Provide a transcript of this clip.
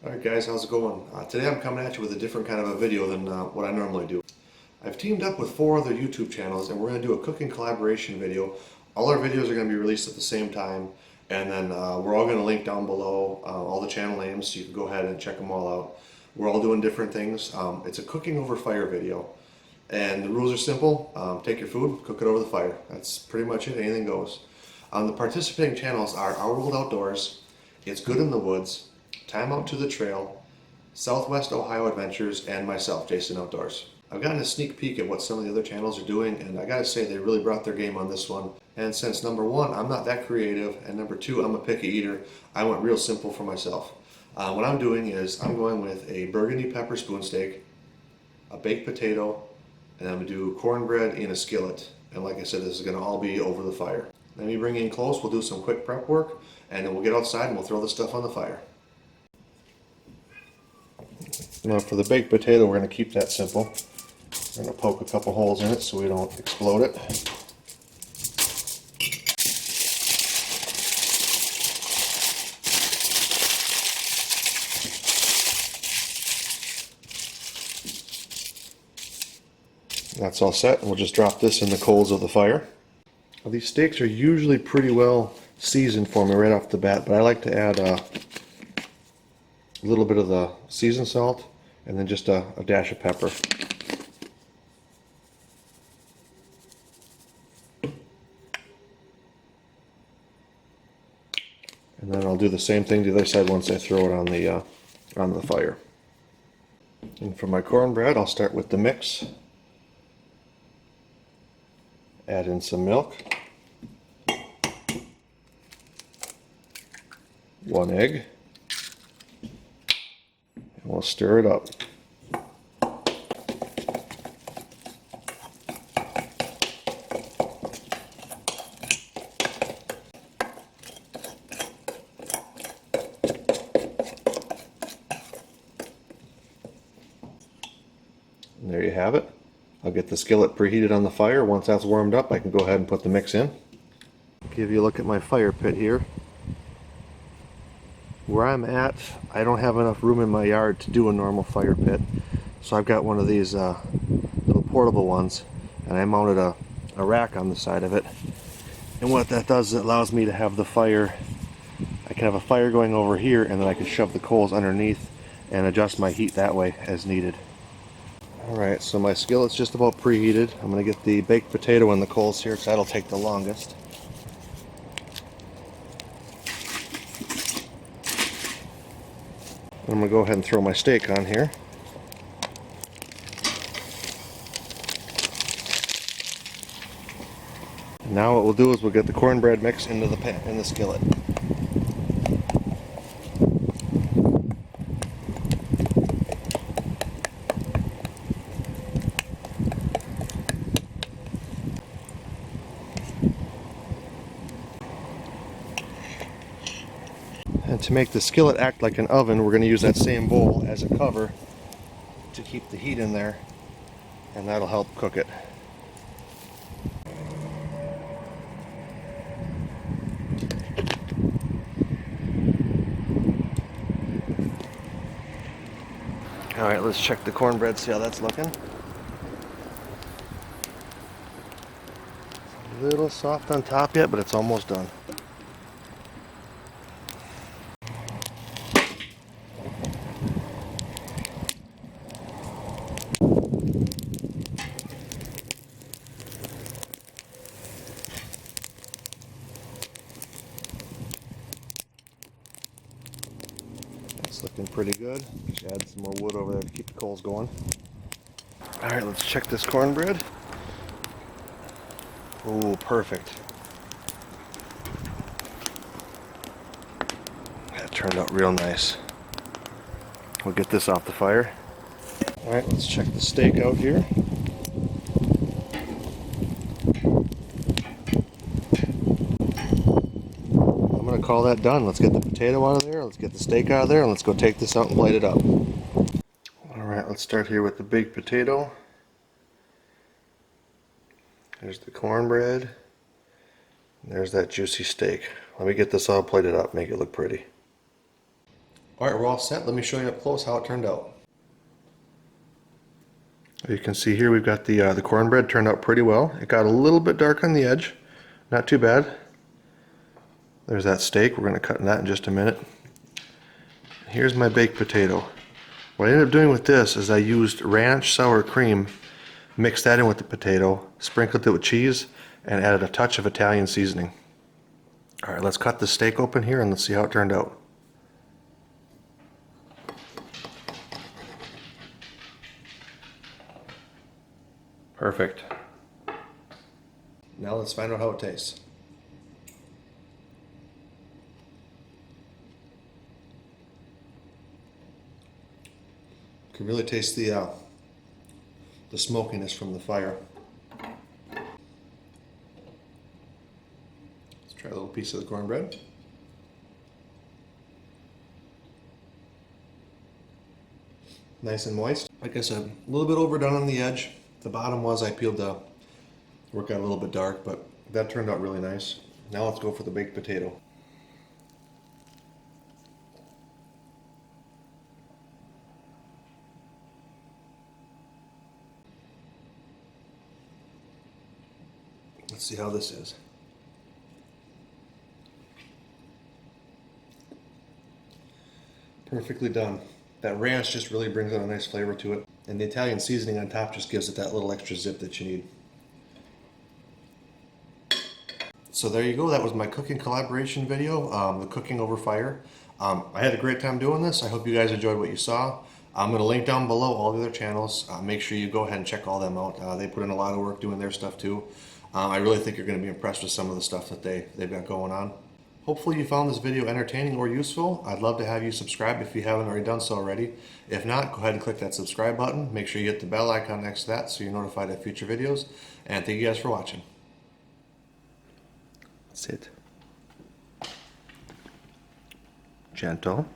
Alright guys, how's it going? Today I'm coming at you with a different kind of a video than what I normally do. I've teamed up with 4 other YouTube channels and we're going to do a cooking collaboration video. All our videos are going to be released at the same time, and then we're all going to link down below all the channel names so you can go ahead and check them all out. We're all doing different things. It's a cooking over fire video, and the rules are simple. Take your food, cook it over the fire. That's pretty much it. Anything goes. The participating channels are Our World Outdoors, It's Good in the Woods, Time Out to the Trail, Southwest Ohio Adventures, and myself, Jason Outdoors. I've gotten a sneak peek at what some of the other channels are doing, and I gotta say they really brought their game on this one. And since number 1, I'm not that creative, and number 2, I'm a picky eater, I went real simple for myself. What I'm doing is I'm going with a burgundy pepper spoon steak, a baked potato, and I'm gonna do cornbread in a skillet. And like I said, this is gonna all be over the fire. Let me bring you in close, we'll do some quick prep work, and then we'll get outside and we'll throw the stuff on the fire. Now for the baked potato, we're going to keep that simple. We're going to poke a couple holes in it so we don't explode it. That's all set, and we'll just drop this in the coals of the fire. Well, these steaks are usually pretty well seasoned for me right off the bat, but I like to add a little bit of the seasoned salt and then just a dash of pepper. And then I'll do the same thing to the other side once I throw it on the fire. And for my cornbread, I'll start with the mix. Add in some milk, 1 egg, and we'll stir it up. And there you have it. I'll get the skillet preheated on the fire. Once that's warmed up, I can go ahead and put the mix in. Give you a look at my fire pit here. Where I'm at, I don't have enough room in my yard to do a normal fire pit. So I've got one of these little portable ones, and I mounted a rack on the side of it. And what that does is it allows me to have the fire, I can have a fire going over here, and then I can shove the coals underneath and adjust my heat that way as needed. Alright, so my skillet's just about preheated. I'm going to get the baked potato in the coals here because that'll take the longest. I'm going to go ahead and throw my steak on here. And now what we'll do is we'll get the cornbread mix into the pan, in the skillet. And to make the skillet act like an oven, we're going to use that same bowl as a cover to keep the heat in there, and that'll help cook it. Alright, let's check the cornbread, see how that's looking. It's a little soft on top yet, but it's almost done. Looking pretty good. Just add some more wood over there to keep the coals going. Alright, let's check this cornbread. Ooh, perfect. That turned out real nice. We'll get this off the fire. Alright, let's check the steak out here. I'm going to call that done. Let's get the potato out of there, let's get the steak out of there, and let's go take this out and plate it up. Alright, let's start here with the baked potato. There's the cornbread. There's that juicy steak. Let me get this all plated up, make it look pretty. All right, we're all set. Let me show you up close how it turned out. You can see here we've got the cornbread turned out pretty well. It got a little bit dark on the edge, not too bad. There's that steak. We're going to cut that in just a minute. Here's my baked potato. What I ended up doing with this is I used ranch sour cream, mixed that in with the potato, sprinkled it with cheese, and added a touch of Italian seasoning. All right, let's cut the steak open here and let's see how it turned out. Perfect. Now let's find out how it tastes. You can really taste the smokiness from the fire. Let's try a little piece of the cornbread. Nice and moist. Like I said, a little bit overdone on the edge. The bottom was I peeled the work got a little bit dark, but that turned out really nice. Now let's go for the baked potato. Let's see how this is. Perfectly done. That ranch just really brings out a nice flavor to it. And the Italian seasoning on top just gives it that little extra zip that you need. So there you go. That was my cooking collaboration video, the cooking over fire. I had a great time doing this. I hope you guys enjoyed what you saw. I'm going to link down below all the other channels. Make sure you go ahead and check all them out. They put in a lot of work doing their stuff too. I really think you're going to be impressed with some of the stuff that they've got going on. Hopefully you found this video entertaining or useful. I'd love to have you subscribe if you haven't already done so already. If not, go ahead and click that subscribe button. Make sure you hit the bell icon next to that so you're notified of future videos. And thank you guys for watching. That's it. Gentle.